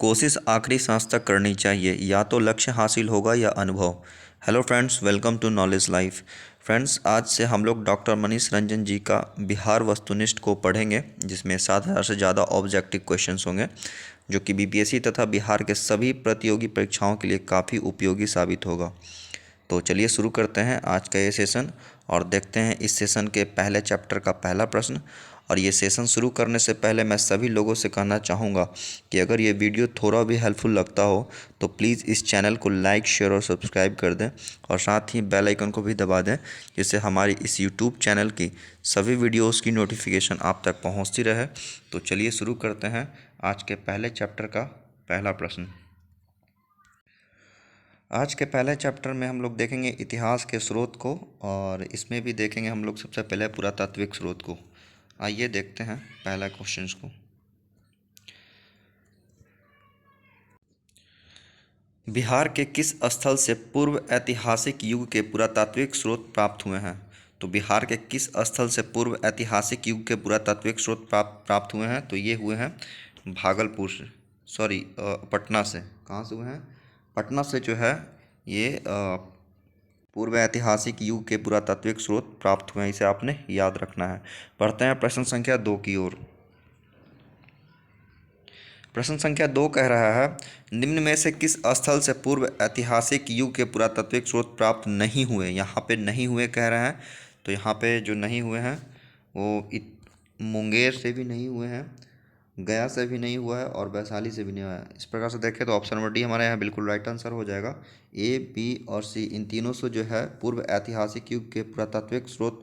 कोशिश आखिरी सांस तक करनी चाहिए, या तो लक्ष्य हासिल होगा या अनुभव। Hello friends, welcome to knowledge life. Friends, आज से हम लोग डॉक्टर मनीष रंजन जी का बिहार वस्तुनिष्ठ को पढ़ेंगे, जिसमें 7,000 से ज़्यादा ऑब्जेक्टिव क्वेश्चंस होंगे, जो कि बीपीएससी तथा बिहार के सभी प्रतियोगी परीक्षाओं के लिए काफ़ी उपयोगी साबित होगा। तो चलिए शुरू करते हैं आज का ये सेशन और देखते हैं इस सेशन के पहले चैप्टर का पहला प्रश्न। और ये सेशन शुरू करने से पहले मैं सभी लोगों से कहना चाहूँगा कि अगर ये वीडियो थोड़ा भी हेल्पफुल लगता हो तो प्लीज़ इस चैनल को लाइक, शेयर और सब्सक्राइब कर दें, और साथ ही बेल आइकन को भी दबा दें, जिससे हमारी इस यूट्यूब चैनल की सभी वीडियोज़ की नोटिफिकेशन आप तक पहुँचती रहे। तो चलिए शुरू करते हैं आज के पहले चैप्टर का पहला प्रश्न। आज के पहले चैप्टर में हम लोग देखेंगे इतिहास के स्रोत को, और इसमें भी देखेंगे हम लोग सबसे पहले पुरातात्विक स्रोत को। आइए देखते हैं पहला क्वेश्चन को। बिहार के किस स्थल से पूर्व ऐतिहासिक युग के पुरातात्विक स्रोत प्राप्त हुए हैं? तो बिहार के किस स्थल से पूर्व ऐतिहासिक युग के पुरातात्विक स्रोत प्राप्त हुए हैं? तो ये हुए हैं भागलपुर से, पटना से। कहाँ से हुए हैं? पटना से जो है ये पूर्व ऐतिहासिक युग के पुरातात्विक स्रोत प्राप्त हुए हैं। इसे आपने याद रखना है। पढ़ते हैं प्रश्न संख्या 2 की ओर। प्रश्न संख्या 2 कह रहा है, निम्न में से किस स्थल से पूर्व ऐतिहासिक युग के पुरातात्विक स्रोत प्राप्त नहीं हुए? यहाँ पे नहीं हुए कह रहे हैं, तो यहाँ पे जो नहीं हुए हैं वो मुंगेर से भी नहीं हुए हैं, गया से भी नहीं हुआ है, और वैशाली से भी नहीं हुआ है। इस प्रकार से देखें तो ऑप्शन नंबर डी हमारे यहाँ बिल्कुल राइट आंसर हो जाएगा। ए, बी और सी, इन तीनों से जो है पूर्व ऐतिहासिक युग के पुरातात्विक स्रोत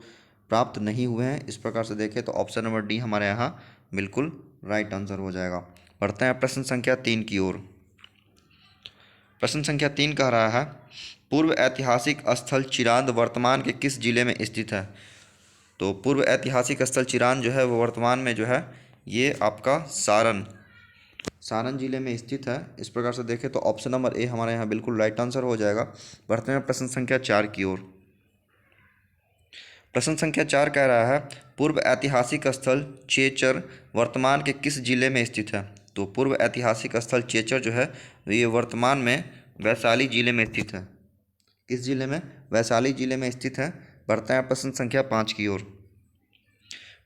प्राप्त नहीं हुए हैं। इस प्रकार से देखें तो ऑप्शन नंबर डी हमारे यहाँ बिल्कुल राइट आंसर हो जाएगा। बढ़ते हैं प्रश्न संख्या 3 की ओर। प्रश्न संख्या 3 कह रहा है, पूर्व ऐतिहासिक स्थल चिरांद वर्तमान के किस जिले में स्थित है? तो पूर्व ऐतिहासिक स्थल चिरांद जो है वो वर्तमान में जो है ये आपका सारण जिले में स्थित है। इस प्रकार से देखें तो ऑप्शन नंबर ए हमारे यहाँ बिल्कुल राइट आंसर हो जाएगा। बढ़ते हैं प्रश्न संख्या 4 की ओर। प्रश्न संख्या 4 कह रहा है, पूर्व ऐतिहासिक स्थल चेचर वर्तमान के किस जिले में स्थित है? तो पूर्व ऐतिहासिक स्थल चेचर जो है ये वर्तमान में वैशाली जिले में स्थित है। किस जिले में? वैशाली जिले में स्थित है। बढ़ते हैं प्रश्न संख्या 5 की ओर।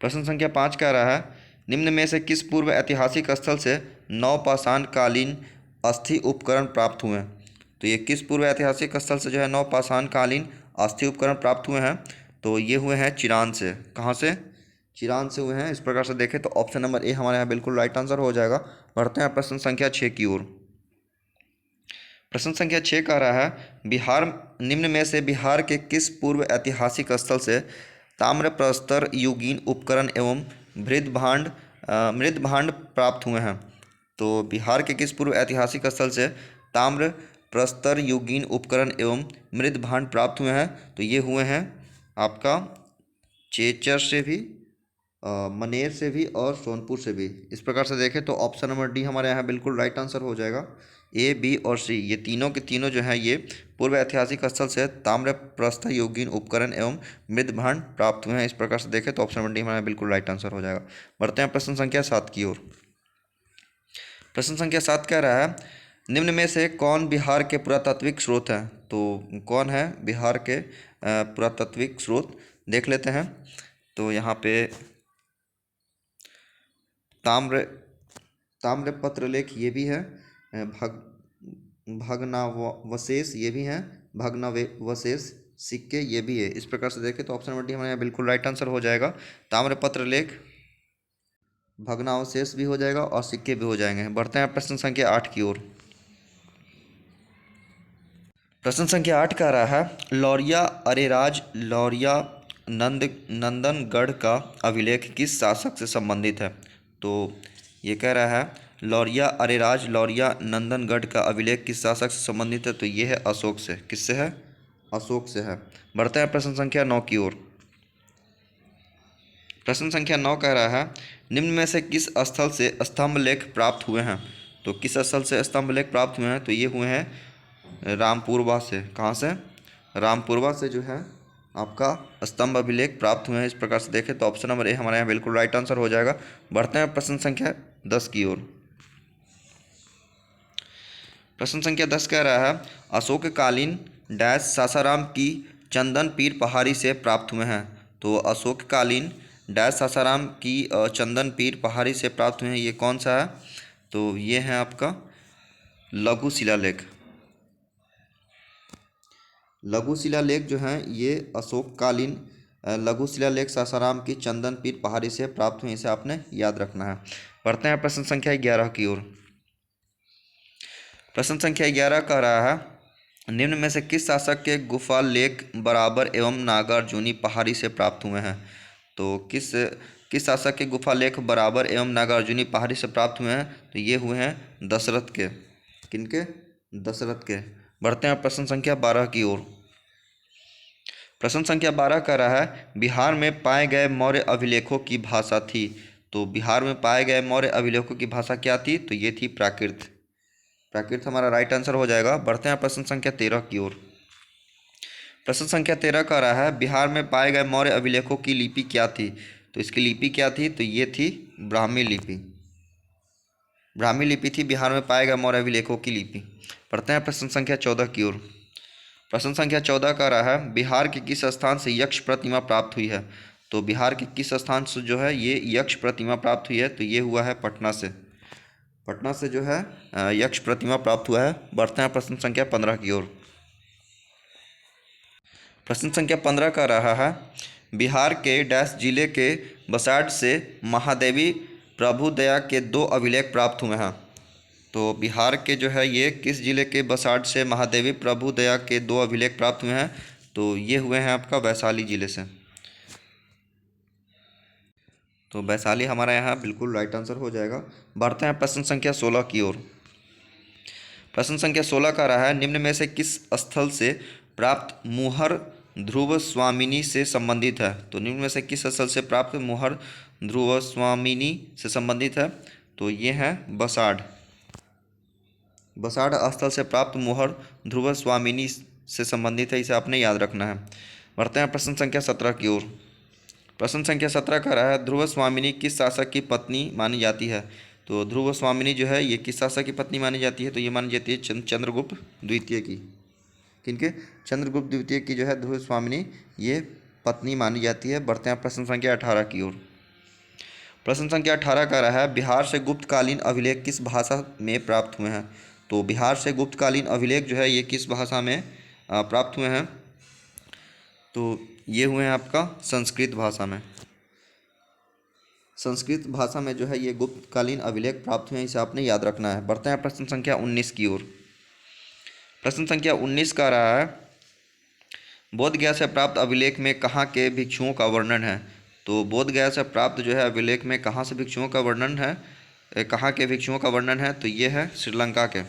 प्रश्न संख्या 5 कह रहा है, निम्न में से किस पूर्व ऐतिहासिक स्थल से नवपाषाण कालीन अस्थि उपकरण प्राप्त हुए हैं? तो ये किस पूर्व ऐतिहासिक स्थल से जो है नवपाषाण कालीन अस्थि उपकरण प्राप्त हुए हैं? तो ये हुए हैं चिरांद से। कहाँ से? चिरांद से हुए हैं। इस प्रकार से देखें तो ऑप्शन नंबर ए हमारे यहाँ बिल्कुल राइट आंसर हो जाएगा। बढ़ते हैं प्रश्न संख्या 6 की ओर। प्रश्न संख्या 6 कह रहा है, निम्न में से बिहार के किस पूर्व ऐतिहासिक स्थल से ताम्र प्रस्तर युगीन उपकरण एवं मृद भांड प्राप्त हुए हैं? तो बिहार के किस पूर्व ऐतिहासिक स्थल से ताम्र प्रस्तर युगीन उपकरण एवं मृद भांड प्राप्त हुए हैं? तो ये हुए हैं आपका चेचर से भी, मनेर से भी और सोनपुर से भी। इस प्रकार से देखें तो ऑप्शन नंबर डी हमारे यहाँ बिल्कुल राइट आंसर हो जाएगा। ए, बी और सी, ये तीनों के तीनों जो हैं ये पूर्व ऐतिहासिक स्थल से ताम्र प्रस्तर युगीन उपकरण एवं मृद भांड प्राप्त हुए हैं। इस प्रकार से देखें तो ऑप्शन नंबर डी हमारा बिल्कुल राइट आंसर हो जाएगा। बढ़ते हैं प्रश्न संख्या 7 की ओर। प्रश्न संख्या 7 कह रहा है, निम्न में से कौन बिहार के पुरातात्विक स्रोत हैं? तो कौन है बिहार के पुरातात्विक स्रोत? देख लेते हैं। तो यहाँ पे ताम्रपत्र लेख ये भी है, भग्नावशेष ये भी हैं, भग्नावशेष सिक्के ये भी है। इस प्रकार से देखें तो ऑप्शन नंबर डी हमारे यहाँ बिल्कुल राइट आंसर हो जाएगा। ताम्रपत्र लेख, भग्नावशेष भी हो जाएगा और सिक्के भी हो जाएंगे। बढ़ते हैं प्रश्न संख्या 8 की ओर। प्रश्न संख्या 8 कह रहा है, लौरिया नंदनगढ़ का अभिलेख किस शासक से संबंधित है? तो ये कह रहा है लौरिया नंदनगढ़ का अभिलेख किस शासक से संबंधित है? तो ये है अशोक से। किससे है? अशोक से है। बढ़ते हैं प्रश्न संख्या 9 की ओर। प्रश्न संख्या 9 कह रहा है, निम्न में से किस स्थल से स्तंभ लेख प्राप्त हुए हैं? तो किस स्थल से स्तंभ लेख प्राप्त हुए हैं? तो ये हुए हैं रामपुरवा से। कहाँ से? रामपुरवा से जो है आपका स्तंभ अभिलेख प्राप्त हुए हैं। इस प्रकार से देखें तो ऑप्शन नंबर ए हमारे यहाँ बिल्कुल राइट आंसर हो जाएगा। बढ़ते हैं प्रश्न संख्या 10 की ओर। प्रश्न संख्या 10 कह रहा है अशोककालीन डैश सासाराम की चंदन पीर पहाड़ी से प्राप्त हुए हैं। तो अशोककालीन डैश सासाराम की चंदन पीर पहाड़ी से प्राप्त हुए हैं, ये कौन सा है? तो ये है आपका लघु शिलालेख। लघु शिलालेख जो है ये अशोककालीन लघु शिलालेख सासाराम की चंदन पीर पहाड़ी से प्राप्त हुए, इसे आपने याद रखना है। बढ़ते हैं प्रश्न संख्या 11 की ओर। प्रश्न संख्या 11 कह रहा है निम्न में से किस शासक के गुफा लेख बराबर एवं नागार्जुनी पहाड़ी से प्राप्त हुए हैं? तो किस शासक के गुफा लेख बराबर एवं नागार्जुनी पहाड़ी से प्राप्त हुए हैं? तो ये हुए हैं दशरथ के। किनके? दशरथ के। बढ़ते हैं प्रश्न संख्या 12 की ओर। प्रश्न संख्या 12 कह रहा है बिहार में पाए गए मौर्य अभिलेखों की भाषा थी। तो बिहार में पाए गए मौर्य अभिलेखों की भाषा क्या थी? तो ये थी प्राकृत। प्राकृत हमारा राइट आंसर हो जाएगा। बढ़ते हैं प्रश्न संख्या 13 की ओर। प्रश्न संख्या 13 कह रहा है बिहार में पाए गए मौर्य अभिलेखों की लिपि क्या थी? तो इसकी लिपि क्या थी? तो ये थी ब्राह्मी लिपि। ब्राह्मी लिपि थी बिहार में पाए गए मौर्य अभिलेखों की लिपि। बढ़ते हैं प्रश्न संख्या 14 की ओर। प्रश्न संख्या 14 कह रहा है बिहार के किस स्थान से यक्ष प्रतिमा प्राप्त हुई है? तो बिहार के किस स्थान से जो है ये यक्ष प्रतिमा प्राप्त हुई है? तो ये हुआ है पटना से। पटना से जो है यक्ष प्रतिमा प्राप्त हुआ है। बढ़ते हैं प्रश्न संख्या 15 की ओर। प्रश्न संख्या 15 का रहा है बिहार के डैश जिले के बसाड से महादेवी प्रभुदया के 2 अभिलेख प्राप्त हुए हैं। तो बिहार के जो है ये किस जिले के बसाड से महादेवी प्रभुदया के 2 अभिलेख प्राप्त हुए हैं? तो ये हुए हैं आपका वैशाली जिले से। तो वैशाली हमारा यहाँ बिल्कुल राइट आंसर हो जाएगा। बढ़ते हैं प्रश्न संख्या 16 की ओर। प्रश्न संख्या 16 का रहा है निम्न में से किस स्थल से प्राप्त मुहर ध्रुव स्वामिनी से संबंधित है? तो निम्न में से किस स्थल से प्राप्त मुहर ध्रुव स्वामिनी से संबंधित है? तो ये है बसाड। बसाड स्थल से प्राप्त मुहर ध्रुव स्वामिनी से संबंधित है, इसे आपने याद रखना है। बढ़ते हैं प्रश्न संख्या 17 की ओर। प्रश्न संख्या 17 का रहा है ध्रुव स्वामिनी किस शासक की पत्नी मानी जाती है? तो ध्रुव स्वामिनी जो है ये किस शासक की पत्नी मानी जाती है? तो ये मानी जाती है चंद्रगुप्त द्वितीय की। किनके? चंद्रगुप्त द्वितीय की जो है ध्रुव स्वामिनी ये पत्नी मानी जाती है। बढ़ते हैं प्रश्न संख्या 18 की ओर। प्रश्न संख्या 18 का रहा है बिहार से गुप्तकालीन अभिलेख किस भाषा में प्राप्त हुए हैं? तो बिहार से गुप्तकालीन अभिलेख जो है ये किस भाषा में प्राप्त हुए हैं? तो ये हुए हैं आपका संस्कृत भाषा में। संस्कृत भाषा में जो है ये गुप्तकालीन अभिलेख प्राप्त हुए हैं, इसे आपने याद रखना है। बढ़ते हैं प्रश्न संख्या 19 की ओर। प्रश्न संख्या 19 का रहा है बोधगया से प्राप्त अभिलेख में कहाँ के भिक्षुओं का वर्णन है? तो बोधगया से प्राप्त जो है अभिलेख में कहाँ से भिक्षुओं का वर्णन है, कहाँ के भिक्षुओं का वर्णन है? तो ये है श्रीलंका के।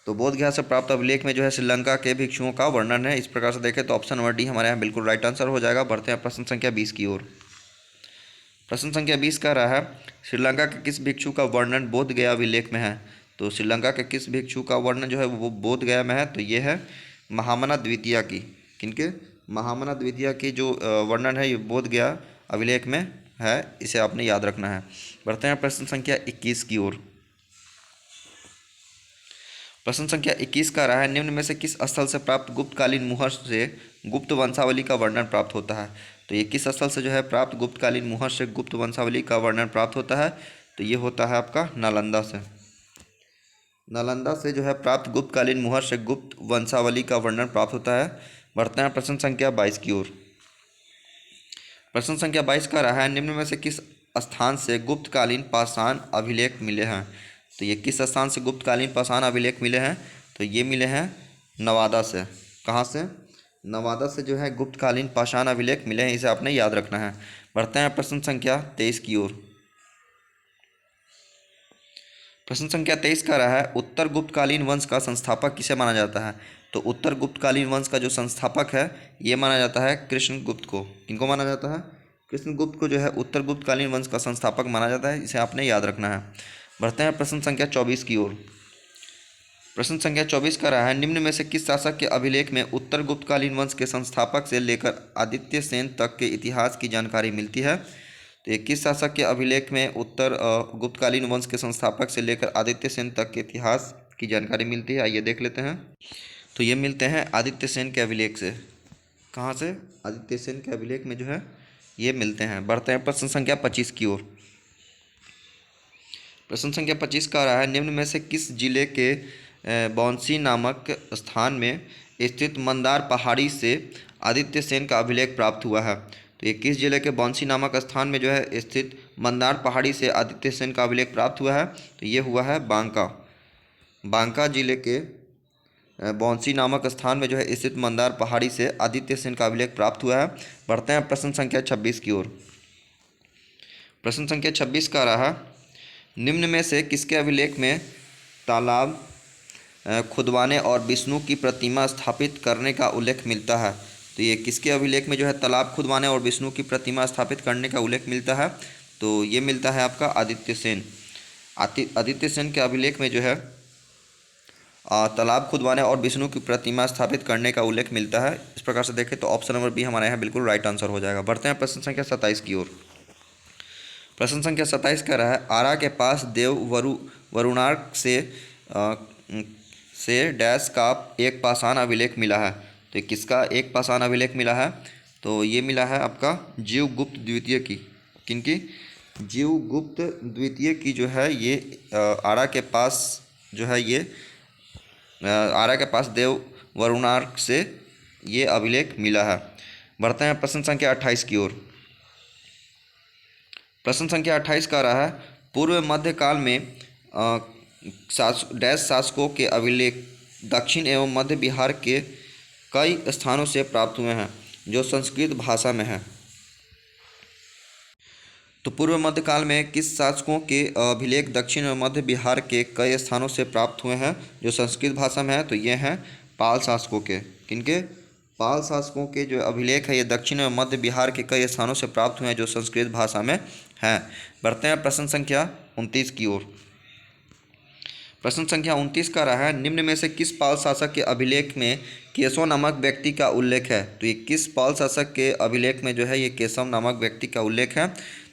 तो बोधगया से प्राप्त अभिलेख में जो है श्रीलंका के भिक्षुओं का वर्णन है। इस प्रकार से देखें तो ऑप्शन नंबर डी हमारे यहाँ बिल्कुल राइट आंसर हो जाएगा। बढ़ते हैं प्रश्न संख्या 20 की ओर। प्रश्न संख्या 20 का रहा है श्रीलंका के किस भिक्षु का वर्णन बोधगया अभिलेख में है? तो श्रीलंका के किस भिक्षु का वर्णन जो है वो बोधगया में है? तो ये है महामना द्वितीय की। किनके? महामना द्वितीय की जो वर्णन है ये बोधगया अभिलेख में है, इसे आपने याद रखना है। बढ़ते हैं प्रश्न संख्या 21 की ओर। प्रश्न संख्या 21 का रहा है निम्न में से किस स्थल से प्राप्त गुप्तकालीन मुहर से गुप्त वंशावली का वर्णन प्राप्त होता है? तो ये किस स्थल से जो है प्राप्त गुप्तकालीन मुहर से गुप्त वंशावली का वर्णन प्राप्त होता है? तो ये होता है आपका नालंदा से। नालंदा से जो है प्राप्त गुप्तकालीन मुहर से गुप्त वंशावली का वर्णन प्राप्त होता है। बढ़ते हैं प्रश्न संख्या 22 की ओर। प्रश्न संख्या 22 का रहा है निम्न में से किस स्थान से गुप्तकालीन पाषाण अभिलेख मिले हैं? तो ये किस स्थान से गुप्तकालीन पाषाण अभिलेख मिले हैं? तो ये मिले हैं नवादा से। कहाँ से? नवादा से जो है गुप्तकालीन पाषाण अभिलेख मिले हैं, इसे आपने याद रखना है। बढ़ते हैं प्रश्न संख्या 23 की ओर। प्रश्न संख्या 23 का रहा है उत्तर गुप्तकालीन वंश का संस्थापक किसे माना जाता है? तो उत्तर गुप्तकालीन वंश का जो संस्थापक है ये माना जाता है कृष्णगुप्त को। किनको माना जाता है? कृष्णगुप्त को जो है उत्तर गुप्तकालीन वंश का संस्थापक माना जाता है, इसे आपने याद रखना है। बढ़ते हैं प्रश्न संख्या 24 की ओर। प्रश्न संख्या 24 का रहा है निम्न में से किस शासक के अभिलेख में उत्तर गुप्तकालीन वंश के संस्थापक से लेकर आदित्य सेन तक के इतिहास की जानकारी मिलती है? तो ये किस शासक के अभिलेख में उत्तर गुप्तकालीन वंश के संस्थापक से लेकर आदित्य सेन तक के इतिहास की जानकारी मिलती है, आइए देख लेते हैं। तो ये मिलते हैं आदित्य सेन के अभिलेख से। कहाँ से? आदित्य सेन के अभिलेख में जो है ये मिलते हैं। बढ़ते हैं प्रश्न संख्या 25 की ओर। प्रश्न संख्या 25 का रहा है, निम्न में से किस जिले के बौंसी नामक स्थान में स्थित मंदार पहाड़ी से आदित्य सेन का अभिलेख प्राप्त हुआ है? तो ये किस जिले के बौंसी नामक स्थान में जो है स्थित मंदार पहाड़ी से आदित्य सेन का अभिलेख प्राप्त हुआ है? तो ये हुआ है बांका। बांका जिले के बौंसी नामक स्थान में जो है स्थित मंदार पहाड़ी से आदित्य सेन का अभिलेख प्राप्त हुआ है। बढ़ते हैं प्रश्न संख्या 26 की ओर। प्रश्न संख्या 26 का रहा, निम्न में से किसके अभिलेख में तालाब खुदवाने और विष्णु की प्रतिमा स्थापित करने का उल्लेख मिलता है? तो ये किसके अभिलेख में जो है तालाब खुदवाने और विष्णु की प्रतिमा स्थापित करने का उल्लेख मिलता है? तो ये मिलता है आपका आदित्य सेन। आदित्य सेन के अभिलेख में जो है तालाब खुदवाने और विष्णु की प्रतिमा स्थापित करने का उल्लेख मिलता है। इस प्रकार से देखें तो ऑप्शन नंबर बी हमारे यहाँ बिल्कुल राइट आंसर हो जाएगा। बढ़ते हैं प्रश्न संख्या 27 की ओर। प्रश्न संख्या 27 कह रहा है, आरा के पास देव वरुणार्क से डैश का एक पाषाण अभिलेख मिला है। तो किसका एक पाषाण अभिलेख मिला है? तो ये मिला है आपका जीवगुप्त द्वितीय की। किनकी? जीवगुप्त द्वितीय की जो है ये आरा के पास जो है ये आरा के पास देव वरुणार्क से ये अभिलेख मिला है। बढ़ते हैं प्रश्न संख्या 28 की ओर। प्रश्न संख्या 28 का रहा है, पूर्व मध्यकाल में डैश शासकों के अभिलेख दक्षिण एवं मध्य बिहार के कई स्थानों से प्राप्त हुए हैं जो संस्कृत भाषा में है। तो पूर्व मध्यकाल में किस शासकों के अभिलेख दक्षिण एवं मध्य बिहार के कई स्थानों से प्राप्त हुए हैं जो संस्कृत भाषा में है? तो ये हैं पाल शासकों के। किनके? पाल शासकों के जो अभिलेख है ये दक्षिण एवं मध्य बिहार के कई स्थानों से प्राप्त हुए हैं जो संस्कृत भाषा में हैं। बढ़ते हैं प्रश्न संख्या 29 की ओर। प्रश्न संख्या 29 का रहा है, निम्न में से किस पाल शासक के अभिलेख में केशव नामक व्यक्ति का उल्लेख है? तो ये किस पाल शासक के अभिलेख में जो है ये केशव नामक व्यक्ति का उल्लेख है?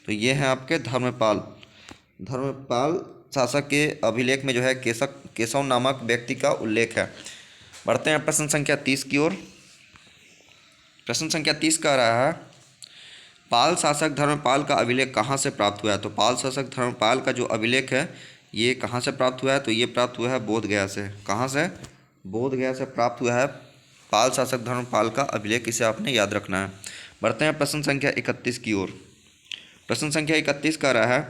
तो ये है आपके धर्मपाल। धर्मपाल शासक के अभिलेख में जो है केशव नामक व्यक्ति का उल्लेख है। बढ़ते हैं प्रश्न संख्या 30 की ओर। प्रश्न संख्या 30 का रहा है, पाल शासक धर्मपाल का अभिलेख कहाँ से प्राप्त हुआ है? तो पाल शासक धर्मपाल का जो अभिलेख है ये कहाँ से प्राप्त हुआ है? तो ये प्राप्त हुआ है बोधगया से। कहाँ से? बोधगया से प्राप्त हुआ है पाल शासक धर्मपाल का अभिलेख, इसे आपने याद रखना है। बढ़ते हैं प्रश्न संख्या 31 की ओर। प्रश्न संख्या 31 का रहा है,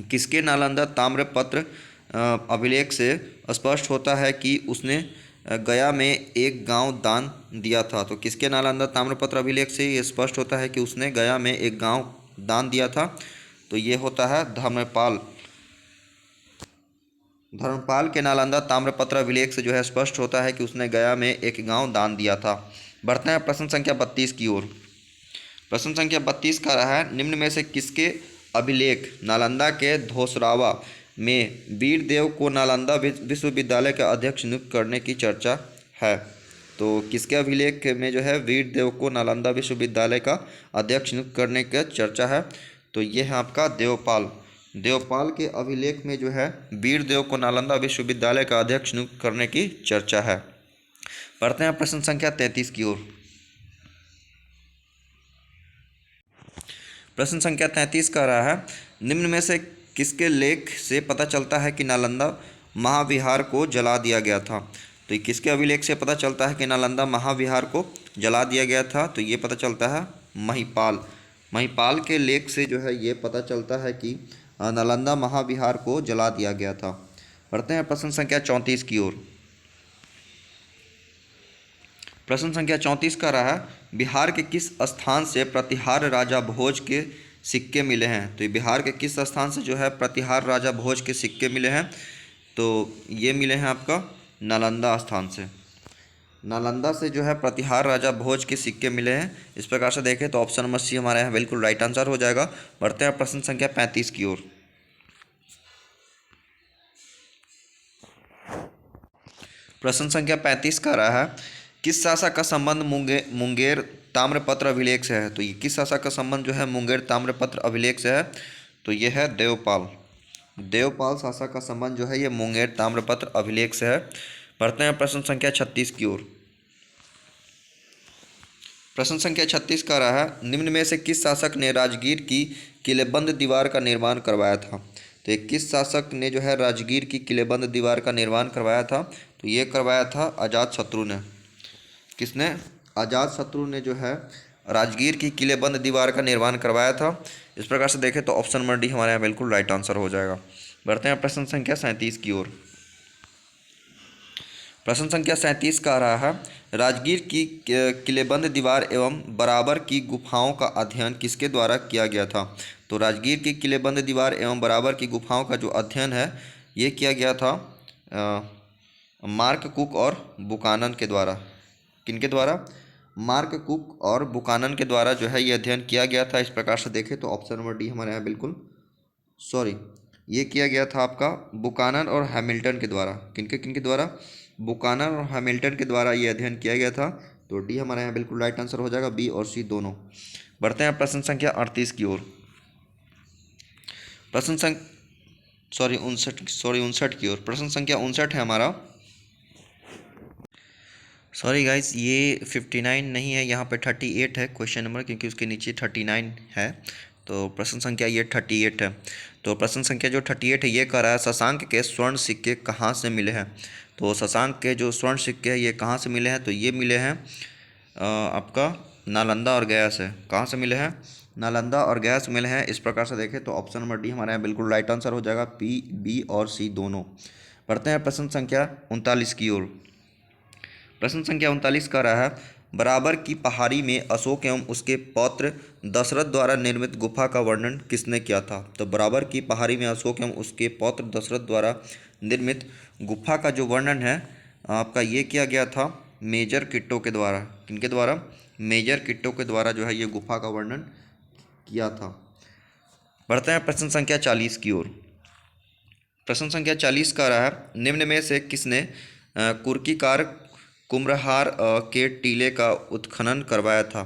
किसके नालंदा ताम्रपत्र अभिलेख से स्पष्ट होता है कि उसने गया में एक गांव दान दिया था? तो किसके नालंदा ताम्रपत्र अभिलेख से ये स्पष्ट होता है कि उसने गया में एक गांव दान दिया था? तो ये होता है धर्मपाल। धर्मपाल के नालंदा ताम्रपत्र अभिलेख से जो है स्पष्ट होता है कि उसने गया में एक गांव दान दिया था। बढ़ते हैं प्रश्न संख्या 32 की ओर। प्रश्न संख्या 32 का रहा है, निम्न में से किसके अभिलेख नालंदा के धोसरावा में वीरदेव को नालंदा विश्वविद्यालय का अध्यक्ष नियुक्त करने की चर्चा है? तो किसके अभिलेख में जो है वीरदेव को नालंदा विश्वविद्यालय का अध्यक्ष नियुक्त करने की चर्चा है? तो ये है आपका देवपाल। देवपाल के अभिलेख में जो है वीरदेव को नालंदा विश्वविद्यालय का अध्यक्ष नियुक्त करने की चर्चा है। पढ़ते हैं प्रश्न संख्या 33 की ओर। प्रश्न संख्या 33 का रहा है, निम्न में से किसके लेख से पता चलता है कि नालंदा महाविहार को जला दिया गया था? तो ये किसके अभिलेख से पता चलता है कि नालंदा महाविहार को जला दिया गया था? तो ये पता चलता है महिपाल। महिपाल के लेख से जो है ये पता चलता है कि नालंदा महाविहार को जला दिया गया था। पढ़ते हैं प्रश्न संख्या 34 की ओर। प्रश्न संख्या 34 का रहा, बिहार के किस स्थान से प्रतिहार राजा भोज के सिक्के मिले हैं? तो ये बिहार के किस स्थान से जो है प्रतिहार राजा भोज के सिक्के मिले हैं? तो ये मिले हैं आपका नालंदा स्थान से। नालंदा से जो है प्रतिहार राजा भोज के सिक्के मिले हैं। इस प्रकार से देखें तो ऑप्शन नंबर सी हमारे यहाँ बिल्कुल राइट आंसर हो जाएगा। बढ़ते हैं प्रश्न संख्या 35 की ओर। प्रश्न संख्या 35 का रहा है, किस शासक का संबंध मुंगेर ताम्रपत्र अभिलेख से है? तो ये किस शासक का संबंध जो है मुंगेर ताम्रपत्र अभिलेख से है? तो ये है देवपाल। देवपाल शासक का संबंध जो है ये मुंगेर ताम्रपत्र अभिलेख से है। बढ़ते हैं प्रश्न संख्या 36 की ओर। प्रश्न संख्या 36 का रहा है, निम्न में से किस शासक ने राजगीर की किलेबंद दीवार का निर्माण करवाया था? तो ये किस शासक ने जो है राजगीर की किलेबंद दीवार का निर्माण करवाया था? तो ये करवाया था अजातशत्रु ने। किसने? अजातशत्रु ने जो है राजगीर की किलेबंद दीवार का निर्माण करवाया था। इस प्रकार से देखें तो ऑप्शन नंबर डी हमारे यहाँ बिल्कुल राइट आंसर हो जाएगा। बढ़ते हैं प्रश्न संख्या 37 की ओर। प्रश्न संख्या 37 का रहा है, राजगीर की किलेबंद दीवार एवं बराबर की गुफाओं का अध्ययन किसके द्वारा किया गया था? तो राजगीर की किलेबंद दीवार एवं बराबर की गुफाओं का जो अध्ययन है ये किया गया था मार्क कुक और बुकानन के द्वारा। किनके द्वारा? मार्क कुक और बुकानन के द्वारा जो है ये अध्ययन किया गया था। इस प्रकार से देखें तो ऑप्शन नंबर डी हमारे यहाँ बिल्कुल ये किया गया था आपका बुकानन और हैमिल्टन के द्वारा। किनके किनके द्वारा? बुकानन और हैमिल्टन के द्वारा ये अध्ययन किया गया था। तो डी हमारे यहाँ बिल्कुल राइट आंसर हो जाएगा, बी और सी दोनों। बढ़ते हैं प्रश्न संख्या 38 की ओर। प्रश्न संख्या 59 की ओर। प्रश्न संख्या 59 है हमारा। सॉरी गाइस, ये 59 नहीं है, यहाँ पे 38 है क्वेश्चन नंबर, क्योंकि उसके नीचे 39 है। तो प्रश्न संख्या ये 38 है। तो प्रश्न संख्या जो 38 है ये कह रहा है, शशांक के स्वर्ण सिक्के कहाँ से मिले हैं? तो शशांक के जो स्वर्ण सिक्के हैं ये कहाँ से मिले हैं? तो ये मिले हैं आपका नालंदा और गया से। कहाँ से मिले हैं? नालंदा और गया से मिले हैं। इस प्रकार से देखें तो ऑप्शन नंबर डी हमारे यहाँ बिल्कुल राइट आंसर हो जाएगा, पी, बी और सी दोनों। बढ़ते हैं प्रश्न संख्या 39 की ओर। प्रश्न संख्या 39 का रहा है, बराबर की पहाड़ी में अशोक एवं उसके पौत्र दशरथ द्वारा निर्मित गुफा का वर्णन किसने किया था? तो बराबर की पहाड़ी में अशोक एवं उसके पौत्र दशरथ द्वारा निर्मित गुफा का जो वर्णन है आपका ये किया गया था मेजर किट्टो के द्वारा। किनके द्वारा? मेजर किट्टो के द्वारा जो है ये गुफा का वर्णन किया था। बढ़ते हैं प्रश्न संख्या 40 की ओर। प्रश्न संख्या 40 का रहा है, निम्न में से किसने कुर्कीकार कुम्हरार के टीले का उत्खनन करवाया था?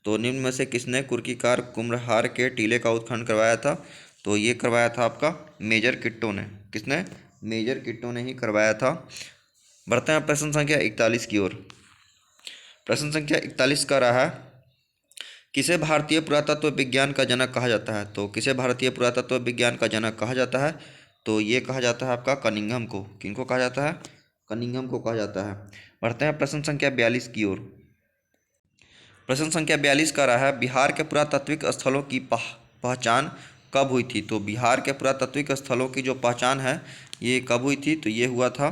तो निम्न में से किसने कुर्कीकार कुम्हरार के टीले का उत्खनन करवाया था? तो ये करवाया था आपका मेजर किट्टो ने। किसने? मेजर किट्टो ने ही करवाया था। बढ़ते हैं प्रश्न संख्या 41 की ओर। प्रश्न संख्या 41 का रहा है, किसे भारतीय पुरातत्व विज्ञान का जनक कहा जाता है? तो किसे भारतीय पुरातत्व विज्ञान का जनक कहा जाता है? तो ये कहा जाता है आपका कनिंघम को। किनको कहा जाता है? कनिंघम को कहा जाता है। बढ़ते हैं प्रश्न संख्या 42 की ओर। प्रश्न संख्या 42 का रहा है, बिहार के पुरातात्विक स्थलों की पहचान कब हुई थी? तो बिहार के पुरातात्विक स्थलों की जो पहचान है ये कब हुई थी? तो ये हुआ था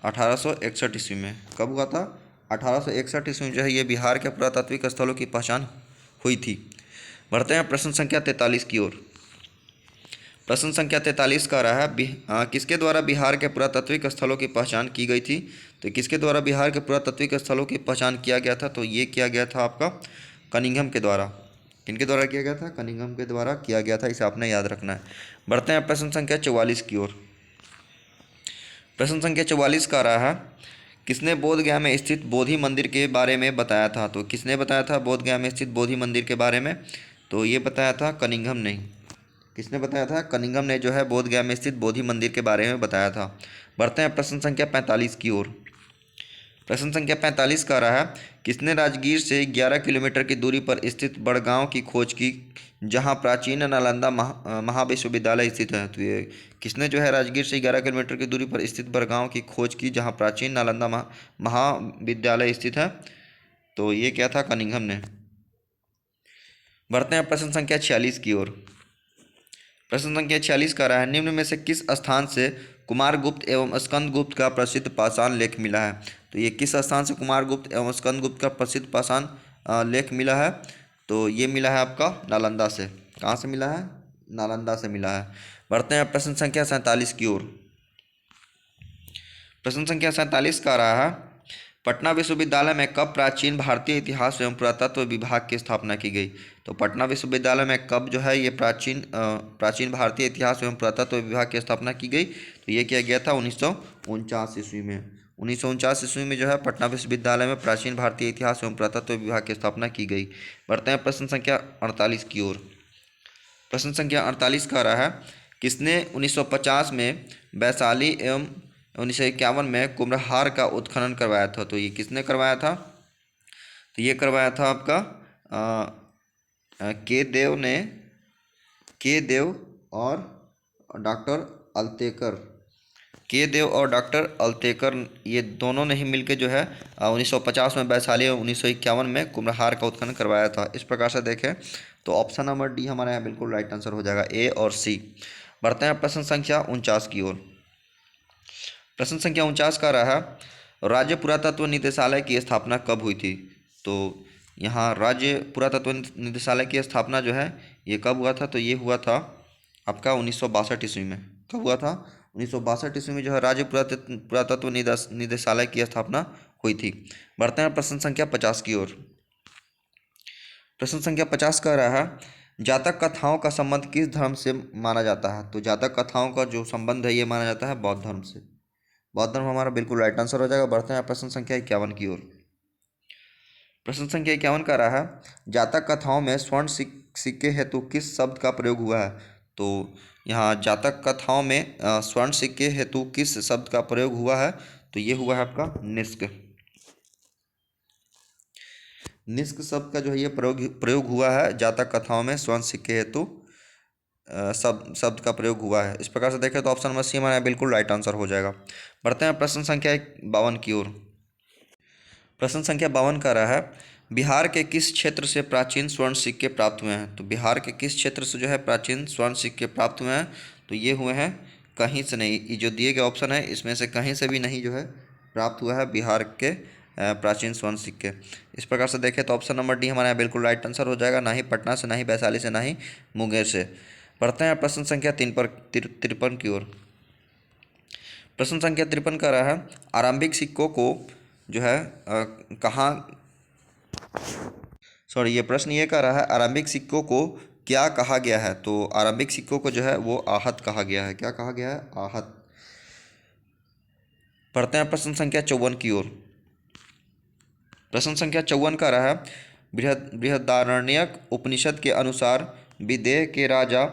1861 ईस्वी में। कब हुआ था? 1861 ईस्वी में जो है ये बिहार के पुरातात्विक स्थलों की पहचान हुई थी। बढ़ते हैं प्रश्न संख्या 43 की ओर। प्रश्न संख्या 43 का रहा है, किसके द्वारा बिहार के पुरातात्विक स्थलों की पहचान की गई थी? तो किसके द्वारा बिहार के पुरातात्विक स्थलों की पहचान किया गया था? तो ये किया गया था आपका कनिंघम के द्वारा। किनके द्वारा किया गया था? कनिंघम के द्वारा किया गया था, इसे आपने याद रखना है। बढ़ते हैं प्रश्न संख्या 44 की ओर। प्रश्न संख्या 44 का रहा है, किसने बोधगया में स्थित बोधि मंदिर के बारे में बताया था? तो किसने बताया था बोधगया में स्थित बोधि मंदिर के बारे में? तो ये बताया था कनिंघम ने। किसने बताया था? कनिंघम ने जो है बोधगया में स्थित बोधि मंदिर के बारे में बताया था। बढ़ते हैं प्रश्न संख्या 45 की ओर। प्रश्न संख्या 45 का रहा है, किसने राजगीर से 11 किलोमीटर की दूरी पर स्थित बड़गांव की खोज की जहां प्राचीन नालंदा महाविश्वविद्यालय स्थित है? तो ये किसने जो है राजगीर से 11 किलोमीटर की दूरी पर स्थित बड़गांव की खोज की जहां प्राचीन नालंदा महाविद्यालय स्थित है? तो ये क्या था? कनिंघम ने। बढ़ते हैं प्रश्न संख्या 46 की ओर। प्रश्न संख्या 46 का रहा है, निम्न में से किस स्थान से कुमारगुप्त एवं स्कंदगुप्त का प्रसिद्ध पाषाण लेख मिला है? तो ये किस स्थान से कुमारगुप्त एवं स्कंदगुप्त का प्रसिद्ध पाषाण लेख मिला है? तो ये मिला है आपका नालंदा से। कहाँ से मिला है? नालंदा से मिला है। बढ़ते हैं प्रश्न संख्या 47 की ओर। प्रश्न संख्या 47 का रहा है, पटना विश्वविद्यालय में कब प्राचीन भारतीय इतिहास एवं पुरातत्व विभाग की स्थापना की गई? तो पटना विश्वविद्यालय में कब जो है ये प्राचीन भारतीय इतिहास एवं पुरातत्व विभाग की स्थापना की गई? तो ये किया गया था 1949 ईस्वी में। 1949 ईस्वी में जो है पटना विश्वविद्यालय में प्राचीन भारतीय इतिहास एवं पुरातत्व विभाग की स्थापना की गई। बढ़ते हैं प्रश्न संख्या 48 की ओर। प्रश्न संख्या 48 का रहा है, किसने 1950 में वैशाली एवं 1951 में कुम्हरार का उत्खनन करवाया था? तो ये किसने करवाया था? तो ये करवाया था आपका के देव ने, के देव और डॉक्टर अल्तेकर। के देव और डॉक्टर अल्तेकर ये दोनों ने ही मिलकर जो है 1950 में वैशाली और 1951 में कुम्हरार का उत्खनन करवाया था। इस प्रकार से देखें तो ऑप्शन नंबर डी हमारे यहाँ बिल्कुल राइट आंसर हो जाएगा, ए और सी। बढ़ते हैं प्रश्न संख्या 49 की ओर। प्रश्न संख्या 49 का रहा, राज्य पुरातत्व निदेशालय की स्थापना कब हुई थी? तो यहाँ राज्य पुरातत्व निदेशालय की स्थापना जो है ये कब हुआ था? तो ये हुआ था आपका 1962 ईस्वी में। कब हुआ था? 1962 ईस्वी में जो है राज्य पुरातत्व निदेशालय की स्थापना हुई थी। बढ़ते हैं प्रश्न संख्या 50 की ओर। प्रश्न संख्या 50 का रहा, जातक कथाओं का संबंध किस धर्म से माना जाता है? तो जातक कथाओं का जो संबंध है ये माना जाता है बौद्ध धर्म से। बौद्ध धर्म हमारा बिल्कुल राइट आंसर हो जाएगा। बढ़ते हैं प्रश्न संख्या 51 की ओर। प्रश्न संख्या 51 का रहा, जातक कथाओं में स्वर्ण सिक्के हेतु किस शब्द का प्रयोग हुआ है? तो यहाँ जातक कथाओं में स्वर्ण सिक्के हेतु किस शब्द का प्रयोग हुआ है? तो ये हुआ है आपका निष्क। निष्क शब्द का जो है ये प्रयोग हुआ है जातक कथाओं में स्वर्ण सिक्के हेतु शब्द का प्रयोग हुआ है। इस प्रकार से देखें तो ऑप्शन नंबर सी हमारा बिल्कुल राइट आंसर हो जाएगा। बढ़ते हैं प्रश्न संख्या 52 की ओर। प्रश्न संख्या 52 का रहा है, बिहार के किस क्षेत्र से प्राचीन स्वर्ण सिक्के प्राप्त हुए हैं? तो बिहार के किस क्षेत्र से जो है प्राचीन स्वर्ण सिक्के प्राप्त हुए हैं? तो ये हुए हैं कहीं से नहीं। ये जो दिए गए ऑप्शन है इसमें से कहीं से भी नहीं जो है प्राप्त हुआ है बिहार के प्राचीन स्वर्ण सिक्के। इस प्रकार से देखें तो ऑप्शन नंबर डी हमारा यहाँ बिल्कुल राइट आंसर हो जाएगा, ना ही पटना से, ना ही वैशाली से, ना ही मुंगेर से। बढ़ते हैं प्रश्न संख्या 53 की ओर। प्रश्न संख्या 53 का रहा है, आरंभिक सिक्कों को जो है कहाँ, सॉरी ये प्रश्न ये कह रहा है आरंभिक सिक्कों को क्या कहा गया है? तो आरंभिक सिक्कों को जो है वो आहत कहा गया है। क्या कहा गया है? आहत। पढ़ते हैं प्रश्न संख्या 54 की ओर। प्रश्न संख्या 54 का रहा है, बृहदारण्यक उपनिषद के अनुसार विदेह के राजा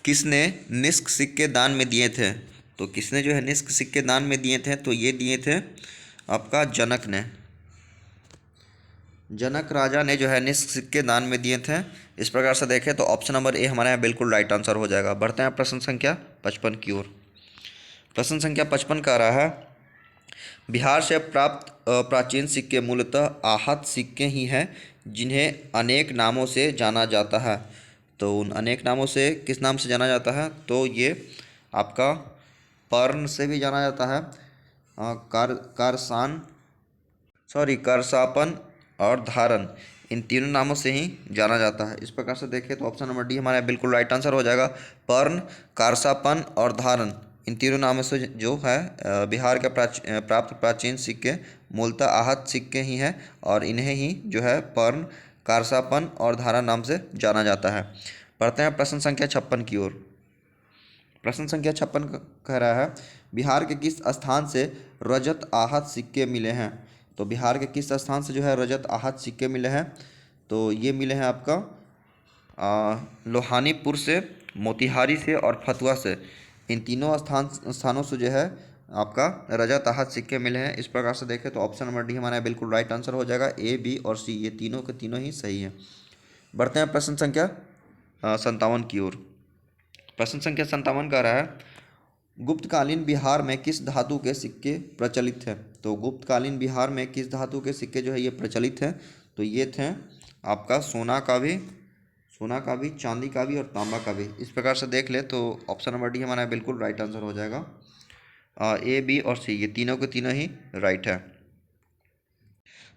किसने निष्क सिक्के दान में दिए थे? तो किसने जो है निष्क सिक्के दान में दिए थे? तो ये दिए थे आपका जनक ने। जनक राजा ने जो है निष्क सिक्के दान में दिए थे। इस प्रकार से देखें तो ऑप्शन नंबर ए हमारे यहाँ बिल्कुल राइट आंसर हो जाएगा। बढ़ते हैं प्रश्न संख्या 55 की ओर। प्रश्न संख्या 55 का रहा है, बिहार से प्राप्त प्राचीन सिक्के मूलतः आहत सिक्के ही हैं जिन्हें अनेक नामों से जाना जाता है। तो उन अनेक नामों से किस नाम से जाना जाता है? तो ये आपका पर्ण से भी जाना जाता है, करसापन और धारण, इन तीनों नामों से ही जाना जाता है। इस प्रकार से देखें तो ऑप्शन नंबर डी हमारा बिल्कुल राइट आंसर हो जाएगा। पर्ण, कारसापन और धारण, इन तीनों नामों से जो है बिहार के प्राप्त प्राचीन सिक्के मूलतः आहत सिक्के ही हैं और इन्हें ही जो है पर्ण, कारसापन और धारण नाम से जाना जाता है। पढ़ते हैं प्रश्न संख्या 56 की ओर। प्रश्न संख्या 56 कह रहा है, बिहार के किस स्थान से रजत आहत सिक्के मिले हैं? तो बिहार के किस स्थान से जो है रजत आहत सिक्के मिले हैं? तो ये मिले हैं आपका लोहानीपुर से, मोतिहारी से और फतुहा से। इन तीनों स्थानों से जो है आपका रजत आहत सिक्के मिले हैं। इस प्रकार से देखें तो ऑप्शन नंबर डी हमारा बिल्कुल राइट आंसर हो जाएगा। ए, बी और सी ये तीनों के तीनों ही सही हैं। बढ़ते हैं प्रश्न संख्या 57 की ओर। प्रश्न संख्या 57 का रहा है, गुप्तकालीन बिहार में किस धातु के सिक्के प्रचलित हैं? तो गुप्तकालीन बिहार में किस धातु के सिक्के जो है ये प्रचलित हैं? तो ये थे आपका सोना का भी, चांदी का भी और तांबा का भी। इस प्रकार से देख ले तो ऑप्शन नंबर डी हमारा बिल्कुल राइट आंसर हो जाएगा। ए, बी और सी ये तीनों के तीनों ही राइट है।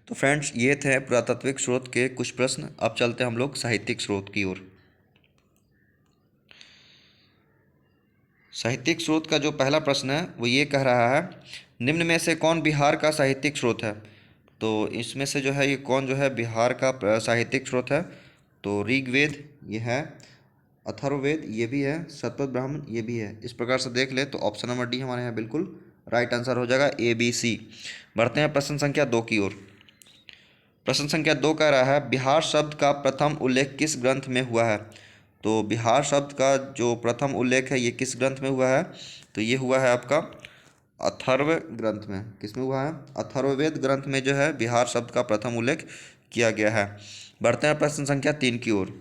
तो फ्रेंड्स ये थे पुरातात्विक स्रोत के कुछ प्रश्न। अब चलते हम लोग साहित्यिक स्रोत की ओर। साहित्यिक स्रोत का जो पहला प्रश्न है वो ये कह रहा है, निम्न में से कौन बिहार का साहित्यिक स्रोत है? तो इसमें से जो है ये कौन जो है बिहार का साहित्यिक स्रोत है? तो ऋग्वेद ये है, अथर्ववेद ये भी है, शतपथ ब्राह्मण ये भी है। इस प्रकार से देख ले तो ऑप्शन नंबर डी हमारे यहाँ बिल्कुल राइट आंसर हो जाएगा, ए, बी, सी। बढ़ते हैं प्रश्न संख्या 2 की ओर। प्रश्न संख्या 2 कह रहा है, बिहार शब्द का प्रथम उल्लेख किस ग्रंथ में हुआ है? तो बिहार शब्द का जो प्रथम उल्लेख है ये किस ग्रंथ में हुआ है? तो ये हुआ है आपका अथर्व ग्रंथ में। किस में हुआ है? अथर्ववेद ग्रंथ में जो है बिहार शब्द का प्रथम उल्लेख किया गया है। बढ़ते हैं प्रश्न संख्या 3 की ओर।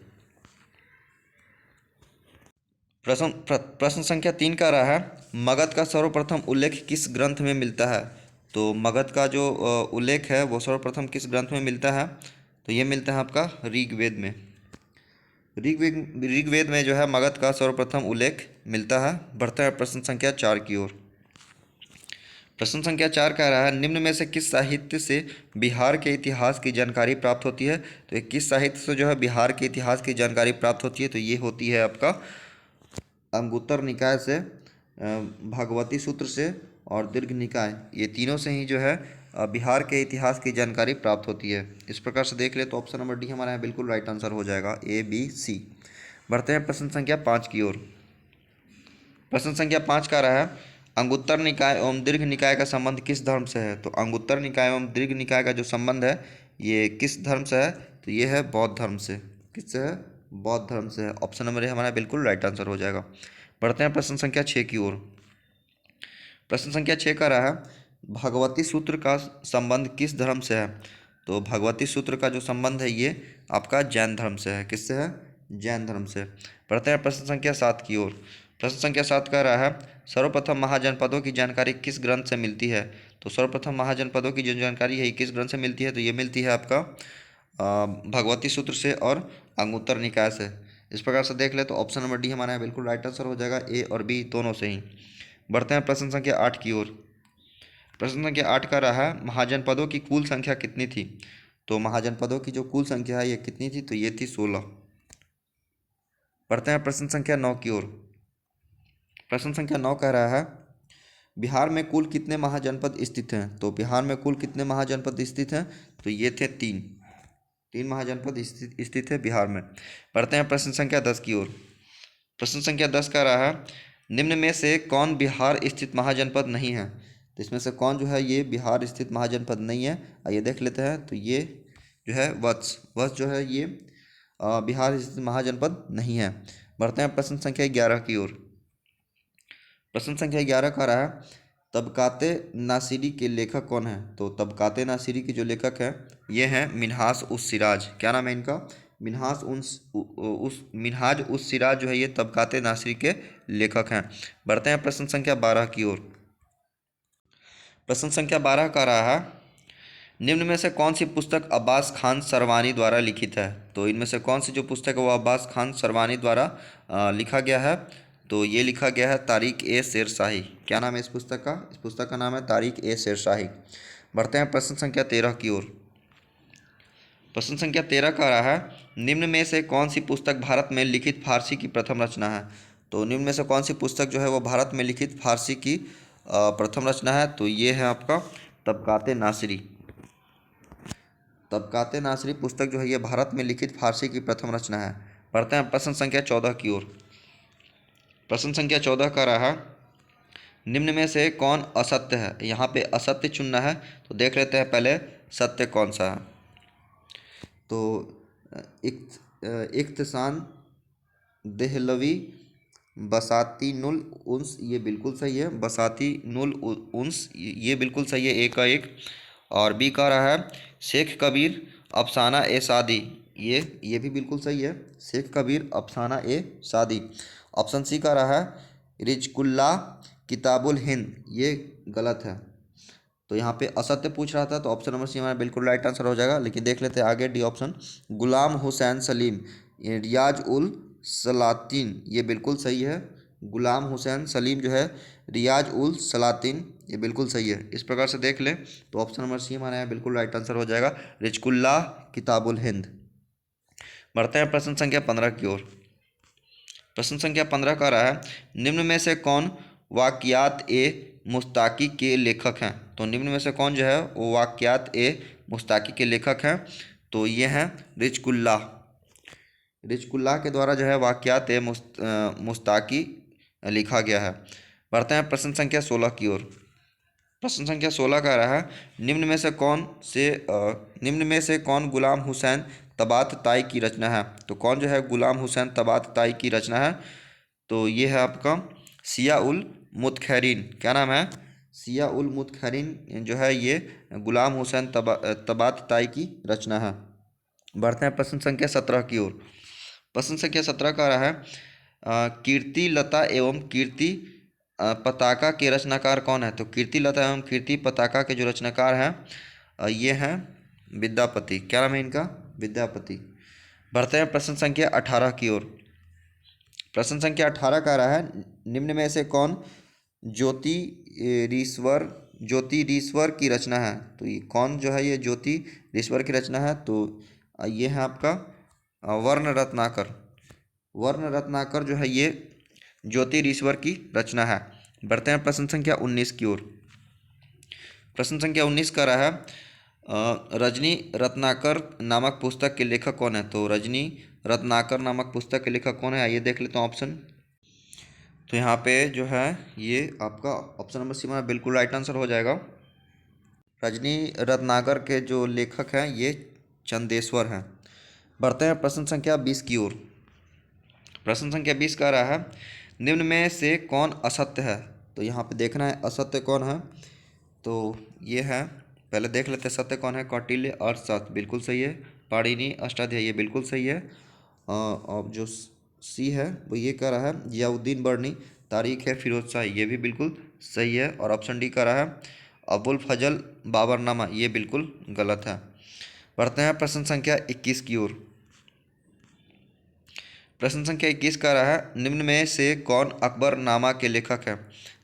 प्रश्न संख्या 3 का रहा है, मगध का सर्वप्रथम उल्लेख किस ग्रंथ में मिलता है? तो मगध का जो उल्लेख है वो सर्वप्रथम किस ग्रंथ में मिलता है? तो ये मिलता है आपका ऋग्वेद में। ऋग्वेद में जो है मगध का सर्वप्रथम उल्लेख मिलता है। बढ़ते हैं प्रश्न संख्या 4 की ओर। प्रश्न संख्या 4 कह रहा है, निम्न में से किस साहित्य से बिहार के इतिहास की जानकारी प्राप्त होती है? तो ये किस साहित्य से जो है बिहार के इतिहास की जानकारी प्राप्त होती है? तो ये होती है आपका अंगुत्तर निकाय से, भगवती सूत्र से और दीर्घ निकाय, ये तीनों से ही जो है बिहार के इतिहास की जानकारी प्राप्त होती है। इस प्रकार से देख ले तो ऑप्शन नंबर डी हमारा यहाँ बिल्कुल राइट आंसर हो जाएगा, ए बी सी। बढ़ते हैं प्रश्न संख्या 5 की ओर। प्रश्न संख्या 5 का रहा है, अंगुत्तर निकाय एवं दीर्घ निकाय का संबंध किस धर्म से है? तो अंगुत्तर निकाय एवं दीर्घ निकाय का जो संबंध है ये किस धर्म से है? तो ये है बौद्ध धर्म से। किससे है? बौद्ध धर्म से है। ऑप्शन नंबर ए हमारा बिल्कुल राइट आंसर हो जाएगा। बढ़ते हैं प्रश्न संख्या 6 की ओर। प्रश्न संख्या 6 का रहा है, भगवती सूत्र का संबंध किस धर्म से है? तो भगवती सूत्र का जो संबंध है ये आपका जैन धर्म से है। किससे है? जैन धर्म से। बढ़ते हैं प्रश्न संख्या 7 की ओर। प्रश्न संख्या 7 का रहा है, सर्वप्रथम महाजनपदों की जानकारी किस ग्रंथ से मिलती है? तो सर्वप्रथम महाजनपदों की जो जानकारी है किस ग्रंथ से मिलती है? तो ये मिलती है आपका भगवती सूत्र से और अंगुत्तर निकाय से। इस प्रकार से देख ले तो ऑप्शन नंबर डी हमारा बिल्कुल राइट आंसर हो जाएगा, ए और बी दोनों से ही। बढ़ते हैं प्रश्न संख्या 8 की ओर। प्रश्न संख्या 8 का रहा है, महाजनपदों की कुल संख्या कितनी थी? तो महाजनपदों की जो कुल संख्या है ये कितनी थी? तो ये थी 16। बढ़ते हैं प्रश्न संख्या 9 की ओर। प्रश्न संख्या 9 कह रहा है, बिहार में कुल कितने महाजनपद स्थित हैं? तो बिहार में कुल कितने महाजनपद स्थित हैं? तो ये थे 3 महाजनपद स्थित है बिहार में। बढ़ते हैं प्रश्न संख्या 10 की ओर। प्रश्न संख्या 10 का रहा है, निम्न में से कौन बिहार स्थित महाजनपद नहीं है? तो इसमें से कौन जो है ये बिहार स्थित महाजनपद नहीं है? आइए देख लेते हैं। तो ये जो है वत्स जो है ये बिहार स्थित महाजनपद नहीं है। बढ़ते हैं प्रश्न संख्या 11 की ओर। प्रश्न संख्या 11 का रहा है, तबकाते नासिरी के लेखक कौन है? तो तबकाते नासिरी के जो लेखक हैं ये हैं मिन्हाज उस सिराज। क्या नाम है इनका? मिन्हाज उस सिराज जो है ये तबकाते नासिरी के लेखक हैं। बढ़ते हैं प्रश्न संख्या 12 की ओर। प्रश्न संख्या 12 का रहा है, निम्न में से कौन सी पुस्तक अब्बास खान सरवानी द्वारा लिखित है? तो इनमें से कौन सी जो पुस्तक है वो अब्बास खान सरवानी द्वारा लिखा गया है? तो ये लिखा गया है तारिक ए शेरशाही। क्या नाम है इस पुस्तक का? इस पुस्तक का नाम है तारिक ए शेरशाही। बढ़ते हैं प्रश्न संख्या 13 की ओर। प्रश्न संख्या 13 का रहा है, निम्न में से कौन सी पुस्तक भारत में लिखित फारसी की प्रथम रचना है? तो निम्न में से कौन सी पुस्तक जो है वो भारत में लिखित फारसी की प्रथम रचना है? तो ये है आपका तबकाते नासिरी। तबकाते नासिरी पुस्तक जो है ये भारत में लिखित फारसी की प्रथम रचना है। बढ़ते हैं प्रश्न संख्या 14 की ओर। प्रश्न संख्या 14 का रहा, निम्न में से कौन असत्य है? यहाँ पे असत्य चुनना है। तो देख लेते हैं पहले सत्य कौन सा है। तो इख्तिसान देहलवी बसाती नुल उन्स, ये बिल्कुल सही है। बसाती नुल उन्स ये बिल्कुल सही है, ए का एक। और बी का रहा है, शेख कबीर अफसाना ए शादी, ये भी बिल्कुल सही है। शेख कबीर अफसाना ए शादी। ऑप्शन सी का रहा है रिजकुल्ला किताबुल हिंद, ये गलत है। तो यहाँ पे असत्य पूछ रहा था तो ऑप्शन नंबर सी हमारा बिल्कुल राइट आंसर हो जाएगा। लेकिन देख लेते हैं आगे डी ऑप्शन, गुलाम हुसैन सलीम रियाज उल सलातीन, ये बिल्कुल सही है। गुलाम हुसैन सलीम जो है रियाज उल सलातीन, ये बिल्कुल सही है। इस प्रकार से देख लें तो ऑप्शन नंबर सी हमारे यहाँ बिल्कुल राइट आंसर हो जाएगा, रिजकुल्ला किताबुल हिंद। बढ़ते हैं प्रश्न संख्या 15 की ओर। प्रश्न संख्या 15 का रहा है, निम्न में से कौन वाक़ियात ए मुस्ताकी के लेखक हैं? तो निम्न में से कौन जो है वो वाक़ियात ए मुस्ताकी के लेखक हैं? तो ये हैं रिजकुल्ला। रिजकुल्ला के द्वारा जो है वाक़ियात ए मुस्ताकी लिखा गया है। बढ़ते हैं प्रश्न संख्या 16 की ओर। प्रश्न संख्या 16 का रहा है, निम्न में से कौन गुलाम हुसैन तबातताई की रचना है? तो कौन जो है गुलाम हुसैन तबातताई की रचना है? तो ये है आपका सिया उल मुतखैरीन। क्या नाम है? सिया उल मुतखैरीन जो है ये गुलाम हुसैन तबातताई की रचना है। बढ़ते हैं प्रश्न संख्या 17 की ओर। प्रश्न संख्या 17 का रहा है कीर्ति लता एवं कीर्ति पताका के रचनाकार कौन है? तो कीर्ति लता एवं कीर्ति पताका के जो रचनाकार हैं ये हैं विद्यापति। क्या नाम है इनका? विद्यापति। बढ़ते हैं प्रश्न संख्या 18 की ओर। प्रश्न संख्या 18 का रहा है निम्न में से कौन ज्योतिरीश्वर की रचना है? तो ये कौन जो है ये ज्योतिरीश्वर की रचना है? तो ये है आपका वर्ण रत्नाकर। वर्ण रत्नाकर जो है ये ज्योतिरीश्वर की रचना है। बढ़ते हैं प्रश्न संख्या 19 की ओर। प्रश्न संख्या 19 का रहा है रजनी रत्नाकर नामक पुस्तक के लेखक कौन है? तो रजनी रत्नाकर नामक पुस्तक के लेखक कौन है? आइए देख लेते हैं ऑप्शन। तो यहाँ पे जो है ये आपका ऑप्शन नंबर सी में बिल्कुल राइट आंसर हो जाएगा। रजनी रत्नाकर के जो लेखक हैं ये चंदेश्वर हैं। बढ़ते हैं प्रश्न संख्या 20 की ओर। प्रश्न संख्या 20 का रहा है निम्न में से कौन असत्य है? तो यहाँ पे देखना है असत्य कौन है। तो ये है, पहले देख लेते हैं सत्य कौन है। कौटिल्य अर्थशास्त्र बिल्कुल सही है। पाणिनि अष्टाध्यायी ये बिल्कुल सही है। और जो सी है वो ये कह रहा है जियाउद्दीन बर्नी तारीख है फिरोज शाही ये भी बिल्कुल सही है। और ऑप्शन डी का रहा है अबुल फजल बाबरनामा ये बिल्कुल गलत है। बढ़ते हैं प्रश्न संख्या 21 की ओर। प्रश्न संख्या 21 का रहा है निम्न में से कौन अकबरनामा के लेखक है?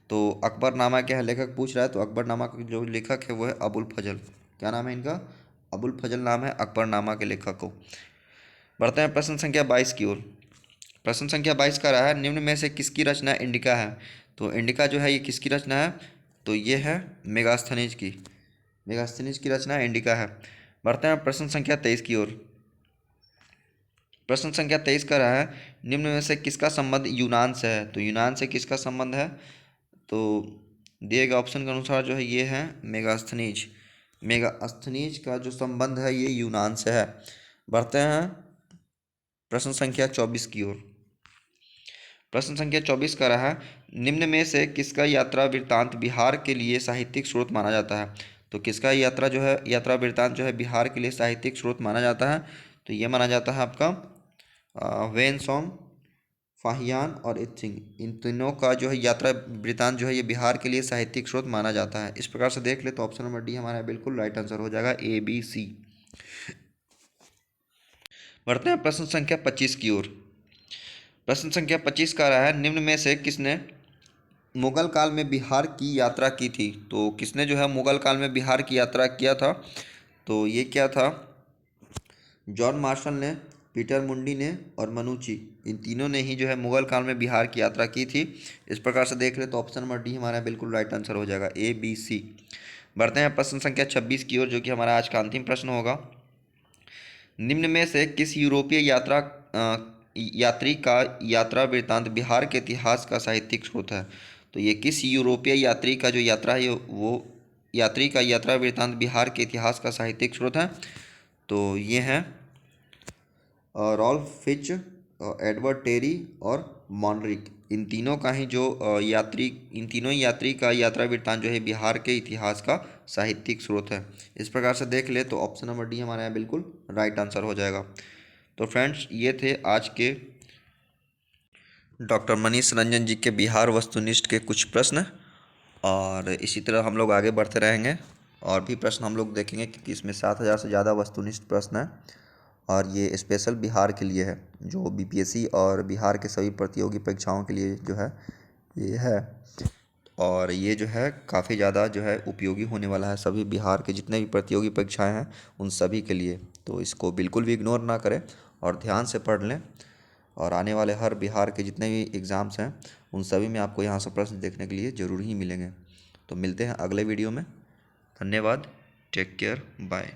तो अकबरनामा क्या है लेखक पूछ रहा है। तो अकबरनामा का जो लेखक है वो है अबुल फजल। क्या नाम है इनका? अबुल फजल नाम है अकबरनामा के लेखक को। बढ़ते हैं प्रश्न संख्या 22 की ओर। प्रश्न संख्या 22 का रहा है निम्न में से किसकी रचना इंडिका है? तो इंडिका जो है ये किसकी रचना है? तो ये है मेगास्थनीज की। मेगास्थनीज की रचना इंडिका है। बढ़ते हैं प्रश्न संख्या 23 की ओर। प्रश्न संख्या 23 का रहा है निम्न में से किसका संबंध यूनान से है? तो यूनान से किसका संबंध है? तो दिए गए ऑप्शन के अनुसार जो है ये है मेगास्थनीज। मेगास्थनीज का जो संबंध है ये यूनान से है। बढ़ते हैं प्रश्न संख्या 24 की ओर। प्रश्न संख्या 24 का रहा है निम्न में से किसका यात्रा वृत्तांत बिहार के लिए साहित्यिक स्रोत माना जाता है? तो किसका यात्रा वृत्तांत जो है बिहार के लिए साहित्यिक स्रोत माना जाता है? तो ये माना जाता है आपका वेन सॉन्ग, फाहियान और इत्सिंग। इन तीनों का जो है यात्रा वृत्तांत जो है ये बिहार के लिए साहित्यिक स्रोत माना जाता है। इस प्रकार से देख ले तो ऑप्शन नंबर डी हमारा बिल्कुल राइट आंसर हो जाएगा ABC। बढ़ते हैं प्रश्न संख्या 25 की ओर। प्रश्न संख्या 25 का रहा है निम्न में से किसने मुगल काल में बिहार की यात्रा की थी? तो किसने जो है मुगल काल में बिहार की यात्रा किया था? तो ये क्या था जॉन मार्शल ने, पीटर मुंडी ने और मनुची। इन तीनों ने ही जो है मुगल काल में बिहार की यात्रा की थी। इस प्रकार से देख ले तो ऑप्शन नंबर डी हमारा बिल्कुल राइट आंसर हो जाएगा ABC। बढ़ते हैं प्रश्न संख्या 26 की ओर जो कि हमारा आज का अंतिम प्रश्न होगा। निम्न में से किस यूरोपीय यात्री का यात्रा वृत्तांत बिहार के इतिहास का साहित्यिक स्रोत है? तो ये किस यूरोपीय यात्री का जो यात्रा है वो यात्री का यात्रा वृत्तांत बिहार के इतिहास का साहित्यिक स्रोत है? तो ये हैं रॉल्फ फिच, एडवर्ड टेरी और मॉनरिक। इन तीनों का ही जो इन तीनों यात्री का यात्रा वृत्तांत जो है बिहार के इतिहास का साहित्यिक स्रोत है। इस प्रकार से देख ले तो ऑप्शन नंबर डी हमारे यहाँ बिल्कुल राइट आंसर हो जाएगा। तो फ्रेंड्स ये थे आज के डॉक्टर मनीष रंजन जी के बिहार वस्तुनिष्ठ के कुछ प्रश्न। और इसी तरह हम लोग आगे बढ़ते रहेंगे और भी प्रश्न हम लोग देखेंगे क्योंकि इसमें 7,000 से ज़्यादा वस्तुनिष्ठ प्रश्न हैं। और ये स्पेशल बिहार के लिए है जो BPSC और बिहार के सभी प्रतियोगी परीक्षाओं के लिए जो है ये है। और ये जो है काफ़ी ज़्यादा जो है उपयोगी होने वाला है सभी बिहार के जितने भी प्रतियोगी परीक्षाएं हैं उन सभी के लिए। तो इसको बिल्कुल भी इग्नोर ना करें और ध्यान से पढ़ लें। और आने वाले हर बिहार के जितने भी एग्ज़ाम्स हैं उन सभी में आपको यहाँ से प्रश्न देखने के लिए ज़रूर ही मिलेंगे। तो मिलते हैं अगले वीडियो में। धन्यवाद। Take care. बाय।